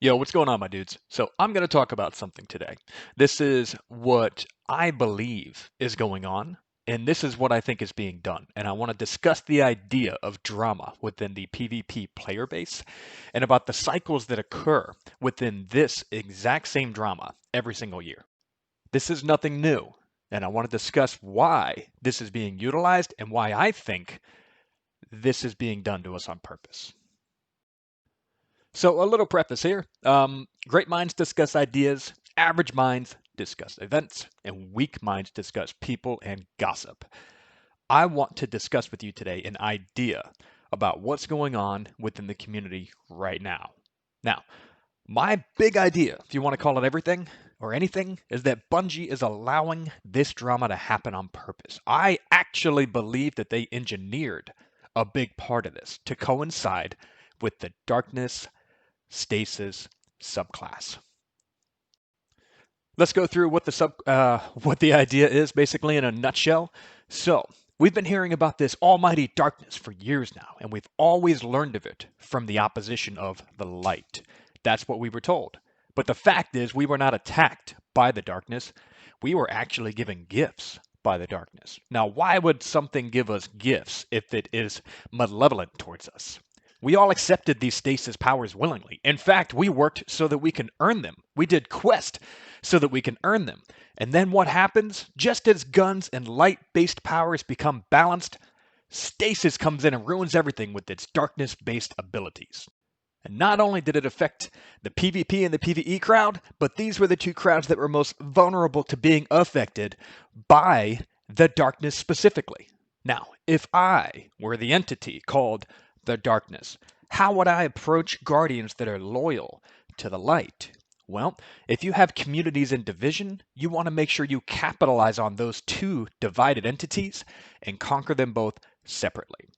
Yo, what's going on, my dudes? So, I'm going to talk about something today. This is what I believe is going on, and this is what I think is being done. And I want to discuss the idea of drama within the PvP player base and about the cycles that occur within this exact same drama every single year. This is nothing new, and I want to discuss why this is being utilized and why I think this is being done to us on purpose. So, a little preface here. Great minds discuss ideas, average minds discuss events, and weak minds discuss people and gossip. I want to discuss with you today an idea about what's going on within the community right now. Now, my big idea, if you want to call it everything or anything, is that Bungie is allowing this drama to happen on purpose. I actually believe that they engineered a big part of this to coincide with the darkness stasis subclass. Let's go through what the idea is basically in a nutshell. So, we've been hearing about this almighty darkness for years now, and we've always learned of it from the opposition of the light. That's what we were told. But the fact is, we were not attacked by the darkness. We were actually given gifts by the darkness. Now, why would something give us gifts if it is malevolent towards us? We all accepted these stasis powers willingly. In fact, we worked so that we can earn them. We did quest so that we can earn them. And then what happens? Just as guns and light-based powers become balanced, stasis comes in and ruins everything with its darkness-based abilities. And not only did it affect the PvP and the PvE crowd, but these were the two crowds that were most vulnerable to being affected by the darkness specifically. Now, if I were the entity called the darkness, how would I approach guardians that are loyal to the light? Well, if you have communities in division, you want to make sure you capitalize on those two divided entities and conquer them both separately.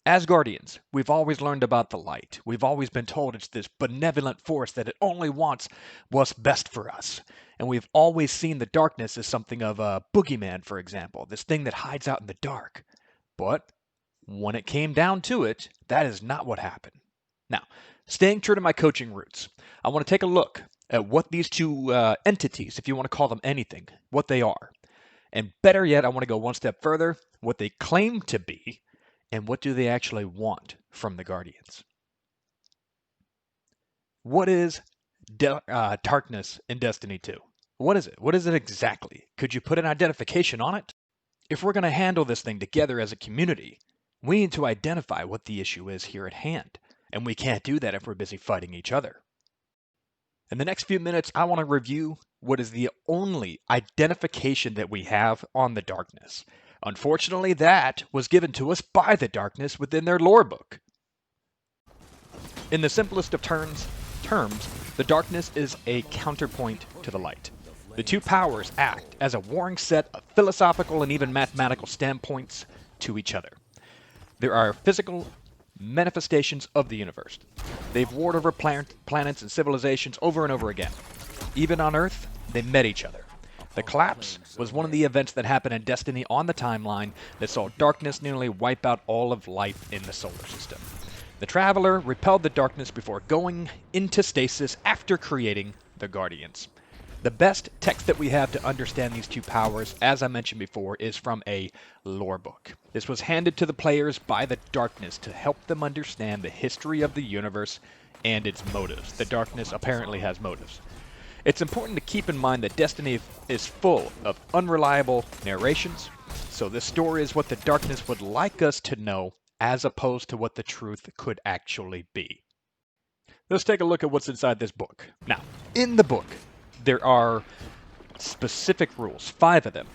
As guardians, we've always learned about the light. We've always been told it's this benevolent force that it only wants what's best for us. And we've always seen the darkness as something of a boogeyman, for example, this thing that hides out in the dark. But when it came down to it, that is not what happened. Now, staying true to my coaching roots, I want to take a look at what these two entities, if you want to call them anything, what they are. And better yet, I want to go one step further, what they claim to be, and what do they actually want from the Guardians. What is darkness in Destiny 2? What is it? What is it exactly? Could you put an identification on it? If we're going to handle this thing together as a community, we need to identify what the issue is here at hand, and we can't do that if we're busy fighting each other. In the next few minutes, I want to review what is the only identification that we have on the darkness. Unfortunately, that was given to us by the darkness within their lore book. In the simplest of terms, the darkness is a counterpoint to the light. The two powers act as a warring set of philosophical and even mathematical standpoints to each other. There are physical manifestations of the universe. They've warred over planets and civilizations over and over again. Even on Earth, they met each other. The collapse was one of the events that happened in Destiny on the timeline that saw darkness nearly wipe out all of life in the solar system. The Traveler repelled the darkness before going into stasis after creating the Guardians. The best text that we have to understand these two powers, as I mentioned before, is from a lore book. This was handed to the players by the darkness to help them understand the history of the universe and its motives. The darkness apparently has motives. It's important to keep in mind that Destiny is full of unreliable narrations, so this story is what the darkness would like us to know as opposed to what the truth could actually be. Let's take a look at what's inside this book. Now, in the book, there are specific rules, 4 of them.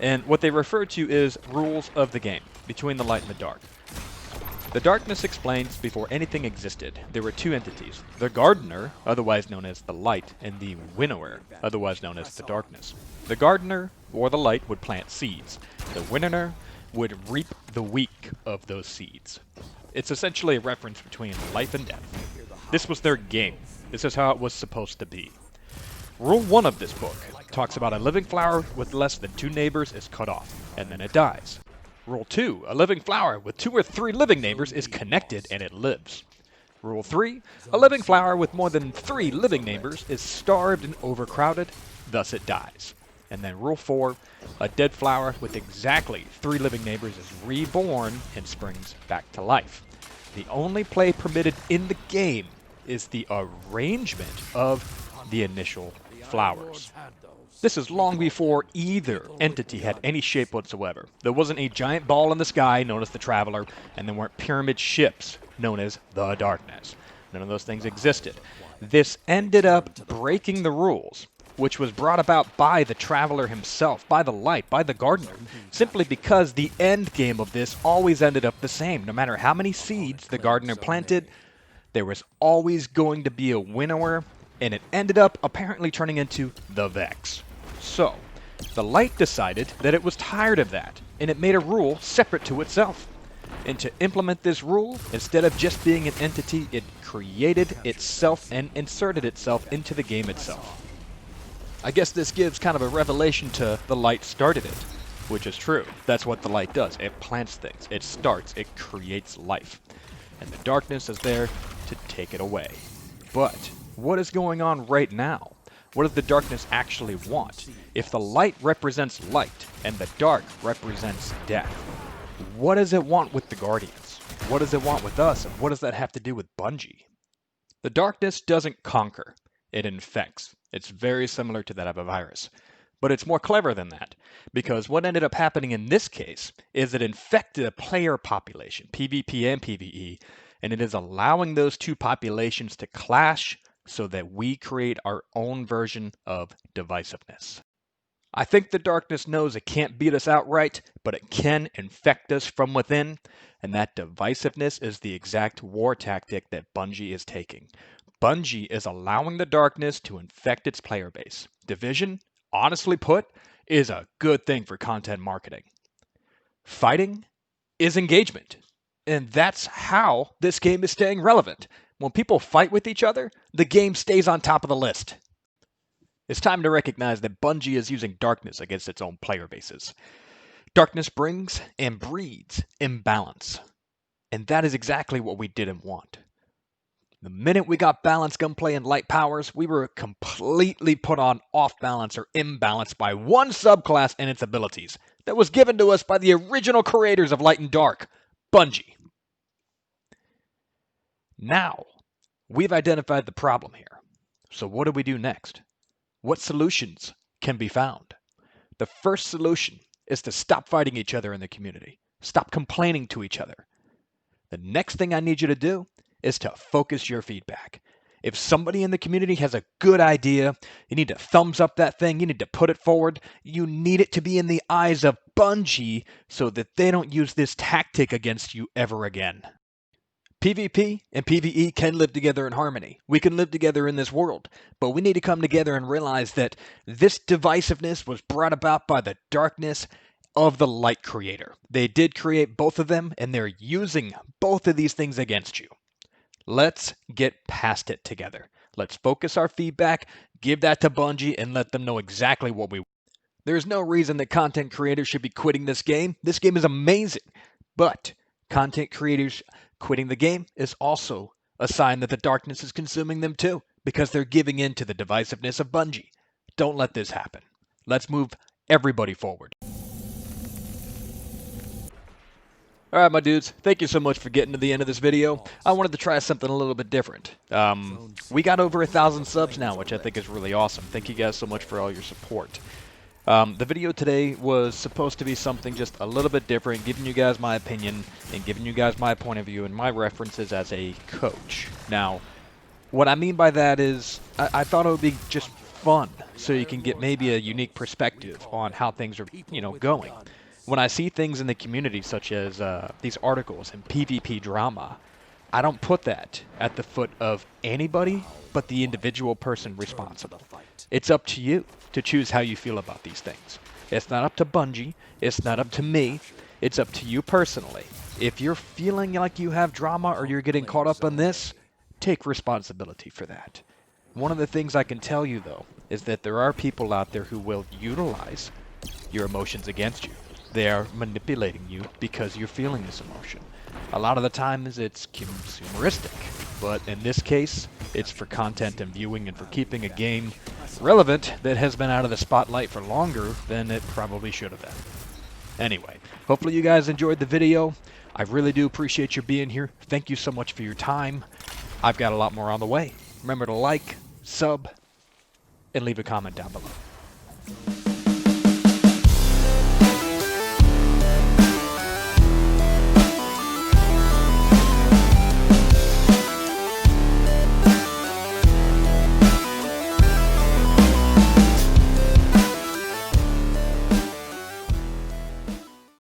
And what they refer to is rules of the game, between the light and the dark. The darkness explains before anything existed, there were two entities, the gardener, otherwise known as the light, and the winnower, otherwise known as the darkness. The gardener, or the light, would plant seeds. The winnower would reap the wheat of those seeds. It's essentially a reference between life and death. This was their game. This is how it was supposed to be. Rule 1 of this book talks about a living flower with less than 2 neighbors is cut off, and then it dies. Rule 2, a living flower with 2 or 3 living neighbors is connected and it lives. Rule 3, a living flower with more than 3 living neighbors is starved and overcrowded, thus it dies. And then Rule 4, a dead flower with exactly 3 living neighbors is reborn and springs back to life. The only play permitted in the game is the arrangement of the initial flowers. This is long before either entity had any shape whatsoever. There wasn't a giant ball in the sky known as the Traveler, and there weren't pyramid ships known as the Darkness. None of those things existed. This ended up breaking the rules, which was brought about by the Traveler himself, by the Light, by the Gardener, simply because the end game of this always ended up the same. No matter how many seeds the Gardener planted, there was always going to be a winnower, and it ended up apparently turning into the Vex. So, the Light decided that it was tired of that, and it made a rule separate to itself. And to implement this rule, instead of just being an entity, it created itself and inserted itself into the game itself. I guess this gives kind of a revelation to the Light started it, which is true. That's what the Light does. It plants things. It starts. It creates life. And the Darkness is there to take it away. But what is going on right now? What does the Darkness actually want? If the Light represents light and the dark represents death, what does it want with the Guardians? What does it want with us? And what does that have to do with Bungie? The Darkness doesn't conquer. It infects. It's very similar to that of a virus. But it's more clever than that, because what ended up happening in this case is it infected a player population, PvP and PvE, and it is allowing those two populations to clash so that we create our own version of divisiveness. I think the Darkness knows it can't beat us outright, but it can infect us from within, and that divisiveness is the exact war tactic that Bungie is taking. Bungie is allowing the Darkness to infect its player base. Division, honestly put, is a good thing for content marketing. Fighting is engagement, and that's how this game is staying relevant. When people fight with each other, the game stays on top of the list. It's time to recognize that Bungie is using Darkness against its own player bases. Darkness brings and breeds imbalance, and that is exactly what we didn't want. The minute we got balanced gunplay and light powers, we were completely put on off balance or imbalance by one subclass and its abilities that was given to us by the original creators of Light and Dark, Bungie. Now, we've identified the problem here. So what do we do next? What solutions can be found? The first solution is to stop fighting each other in the community. Stop complaining to each other. The next thing I need you to do is to focus your feedback. If somebody in the community has a good idea, you need to thumbs up that thing, you need to put it forward, you need it to be in the eyes of Bungie so that they don't use this tactic against you ever again. PvP and PvE can live together in harmony. We can live together in this world, but we need to come together and realize that this divisiveness was brought about by the Darkness of the Light creator. They did create both of them, and they're using both of these things against you. Let's get past it together. Let's focus our feedback, give that to Bungie, and let them know exactly what we want. There's no reason that content creators should be quitting this game. This game is amazing, but content creators quitting the game is also a sign that the Darkness is consuming them too, because they're giving in to the divisiveness of Bungie. Don't let this happen. Let's move everybody forward. Alright, my dudes, thank you so much for getting to the end of this video. I wanted to try something a little bit different. We got over 1,000 subs now, which I think is really awesome. Thank you guys so much for all your support. The video today was supposed to be something just a little bit different, giving you guys my opinion and giving you guys my point of view and my references as a coach. Now, what I mean by that is I thought it would be just fun so you can get maybe a unique perspective on how things are, going. When I see things in the community such as these articles and PvP drama, I don't put that at the foot of anybody but the individual person responsible. It's up to you to choose how you feel about these things. It's not up to Bungie. It's not up to me. It's up to you personally. If you're feeling like you have drama or you're getting caught up on this, take responsibility for that. One of the things I can tell you, though, is that there are people out there who will utilize your emotions against you. They are manipulating you because you're feeling this emotion. A lot of the times it's consumeristic. But in this case, it's for content and viewing and for keeping a game relevant that has been out of the spotlight for longer than it probably should have been. Anyway, hopefully you guys enjoyed the video. I really do appreciate you being here. Thank you so much for your time. I've got a lot more on the way. Remember to like, sub, and leave a comment down below.